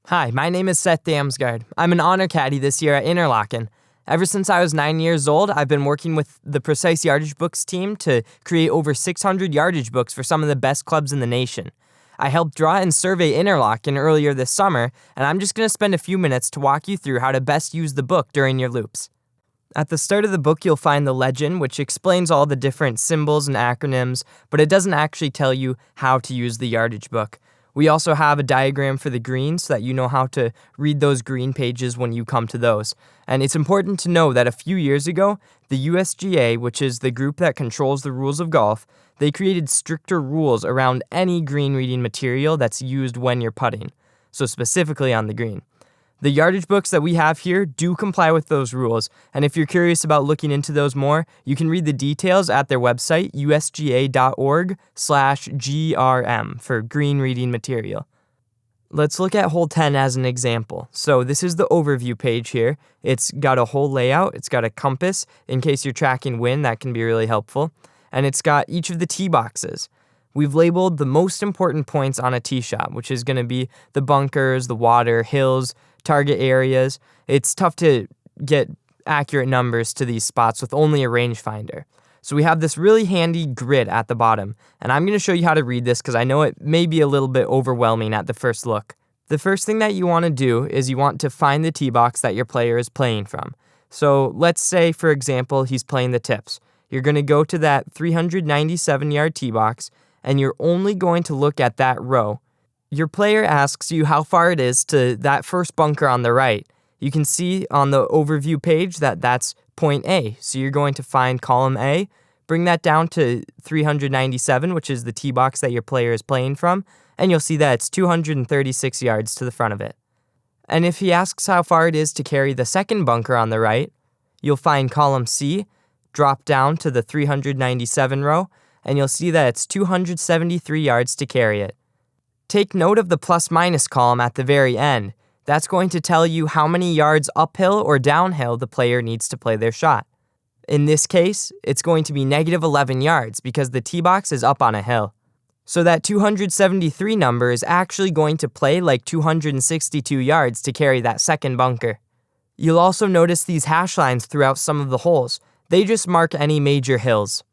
Hi, my name is Seth Damsgaard. I'm an honor caddy this year at Interlaken. Ever since I was 9 years old, I've been working with the ICC Yardage Books team to create over 600 yardage books for some of the best clubs in the nation. I helped draw and survey Interlaken earlier this summer, and I'm just going to spend a few minutes to walk you through how to best use the book during your loops. At the start of the book, you'll find the legend, which explains all the different symbols and acronyms, but it doesn't actually tell you how to use the yardage book. We also have a diagram for the green so that you know how to read those green pages when you come to those. And it's important to know that a few years ago, the USGA, which is the group that controls the rules of golf, they created stricter rules around any green reading material that's used when you're putting, so specifically on the green. The yardage books that we have here do comply with those rules, and if you're curious about looking into those more, you can read the details at their website, usga.org/GRM, for green reading material. Let's look at hole 10 as an example. So this is the overview page here. It's got a whole layout, it's got a compass, in case you're tracking wind, that can be really helpful, and it's got each of the tee boxes. We've labeled the most important points on a tee shot, which is going to be the bunkers, the water, hills, target areas. It's tough to get accurate numbers to these spots with only a rangefinder. So we have this really handy grid at the bottom, and I'm going to show you how to read this because I know it may be a little bit overwhelming at the first look. The first thing that you want to do is you want to find the tee box that your player is playing from. So let's say, for example, he's playing the tips. You're going to go to that 397-yard tee box, and you're only going to look at that row. Your player asks you how far it is to that first bunker on the right. You can see on the overview page that that's point A. So you're going to find column A, bring that down to 397, which is the tee box that your player is playing from, and you'll see that it's 236 yards to the front of it. And if he asks how far it is to carry the second bunker on the right, you'll find column C, drop down to the 397 row, and you'll see that it's 273 yards to carry it. Take note of the plus-minus column at the very end. That's going to tell you how many yards uphill or downhill the player needs to play their shot. In this case, it's going to be negative 11 yards because the tee box is up on a hill. So that 273 number is actually going to play like 262 yards to carry that second bunker. You'll also notice these hash lines throughout some of the holes. They just mark any major hills.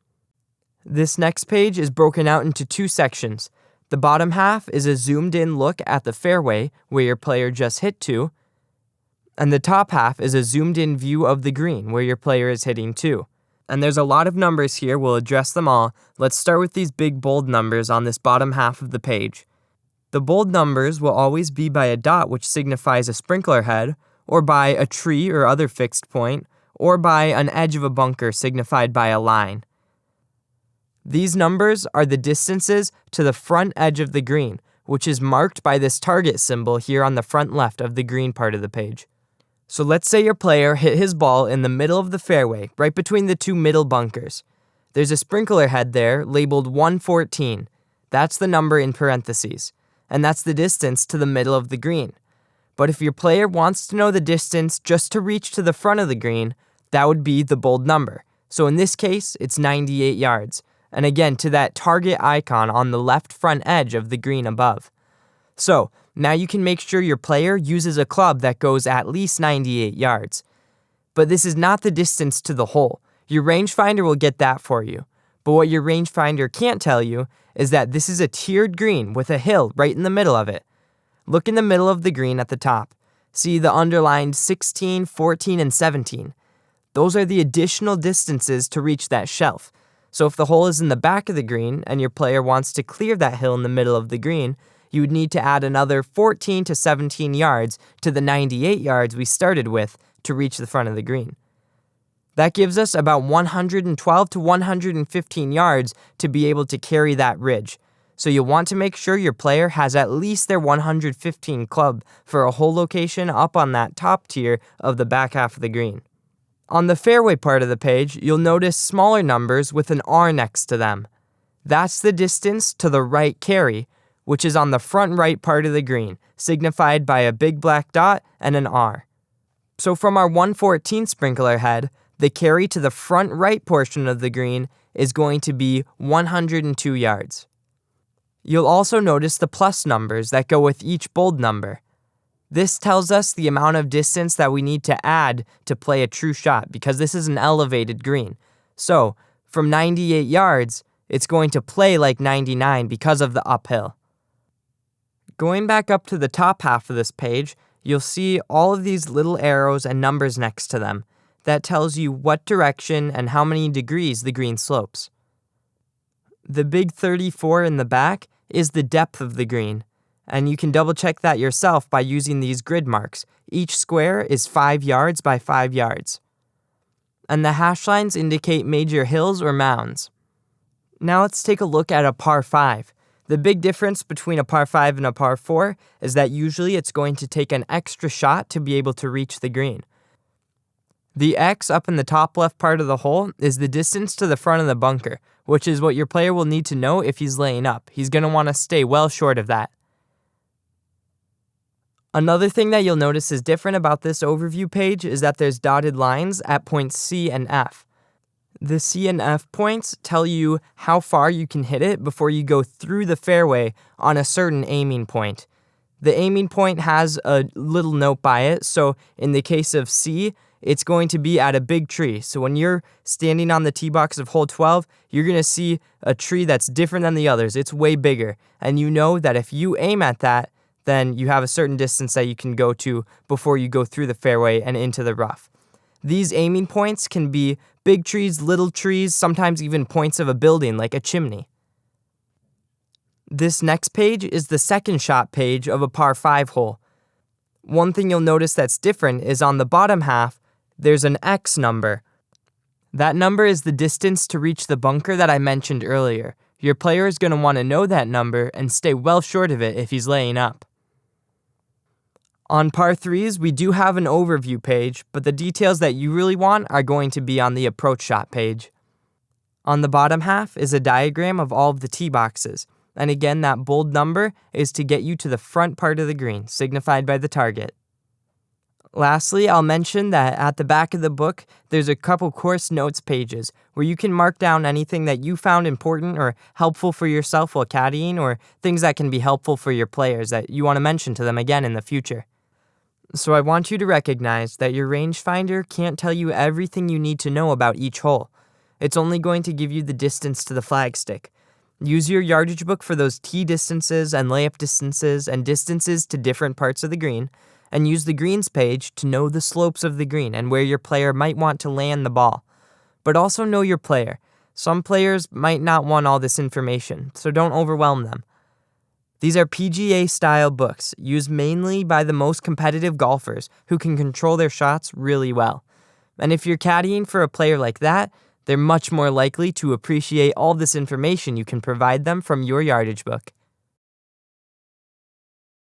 This next page is broken out into two sections. The bottom half is a zoomed-in look at the fairway where your player just hit to, and the top half is a zoomed-in view of the green where your player is hitting to. And there's a lot of numbers here, we'll address them all. Let's start with these big bold numbers on this bottom half of the page. The bold numbers will always be by a dot, which signifies a sprinkler head, or by a tree or other fixed point, or by an edge of a bunker signified by a line. These numbers are the distances to the front edge of the green, which is marked by this target symbol here on the front left of the green part of the page. So let's say your player hit his ball in the middle of the fairway, right between the two middle bunkers. There's a sprinkler head there labeled 114. That's the number in parentheses, and that's the distance to the middle of the green. But if your player wants to know the distance just to reach to the front of the green, that would be the bold number. So in this case, it's 98 yards. And again, to that target icon on the left front edge of the green above. So, now you can make sure your player uses a club that goes at least 98 yards. But this is not the distance to the hole. Your rangefinder will get that for you. But what your rangefinder can't tell you is that this is a tiered green with a hill right in the middle of it. Look in the middle of the green at the top. See the underlined 16, 14, and 17. Those are the additional distances to reach that shelf. So if the hole is in the back of the green and your player wants to clear that hill in the middle of the green, you would need to add another 14 to 17 yards to the 98 yards we started with to reach the front of the green. That gives us about 112 to 115 yards to be able to carry that ridge. So you'll want to make sure your player has at least their 115 club for a hole location up on that top tier of the back half of the green. On the fairway part of the page, you'll notice smaller numbers with an R next to them. That's the distance to the right carry, which is on the front right part of the green, signified by a big black dot and an R. So from our 114 sprinkler head, the carry to the front right portion of the green is going to be 102 yards. You'll also notice the plus numbers that go with each bold number. This tells us the amount of distance that we need to add to play a true shot because this is an elevated green. So, from 98 yards, it's going to play like 99 because of the uphill. Going back up to the top half of this page, you'll see all of these little arrows and numbers next to them. That tells you what direction and how many degrees the green slopes. The big 34 in the back is the depth of the green, and you can double check that yourself by using these grid marks. Each square is 5 yards by 5 yards. And the hash lines indicate major hills or mounds. Now let's take a look at a par 5. The big difference between a par 5 and a par 4 is that usually it's going to take an extra shot to be able to reach the green. The X up in the top left part of the hole is the distance to the front of the bunker, which is what your player will need to know if he's laying up. He's going to want to stay well short of that. Another thing that you'll notice is different about this overview page is that there's dotted lines at points C and F. The C and F points tell you how far you can hit it before you go through the fairway on a certain aiming point. The aiming point has a little note by it, so in the case of C, it's going to be at a big tree. So when you're standing on the tee box of hole 12, you're going to see a tree that's different than the others. It's way bigger. And you know that if you aim at that, then you have a certain distance that you can go to before you go through the fairway and into the rough. These aiming points can be big trees, little trees, sometimes even points of a building like a chimney. This next page is the second shot page of a par 5 hole. One thing you'll notice that's different is on the bottom half, there's an X number. That number is the distance to reach the bunker that I mentioned earlier. Your player is going to want to know that number and stay well short of it if he's laying up. On par 3s, we do have an overview page, but the details that you really want are going to be on the approach shot page. On the bottom half is a diagram of all of the tee boxes, and again that bold number is to get you to the front part of the green, signified by the target. Lastly, I'll mention that at the back of the book, there's a couple course notes pages where you can mark down anything that you found important or helpful for yourself while caddying, or things that can be helpful for your players that you want to mention to them again in the future. So I want you to recognize that your rangefinder can't tell you everything you need to know about each hole. It's only going to give you the distance to the flagstick. Use your yardage book for those tee distances and layup distances and distances to different parts of the green, and use the greens page to know the slopes of the green and where your player might want to land the ball. But also know your player. Some players might not want all this information, so don't overwhelm them. These are PGA-style books, used mainly by the most competitive golfers who can control their shots really well. And if you're caddying for a player like that, they're much more likely to appreciate all this information you can provide them from your yardage book.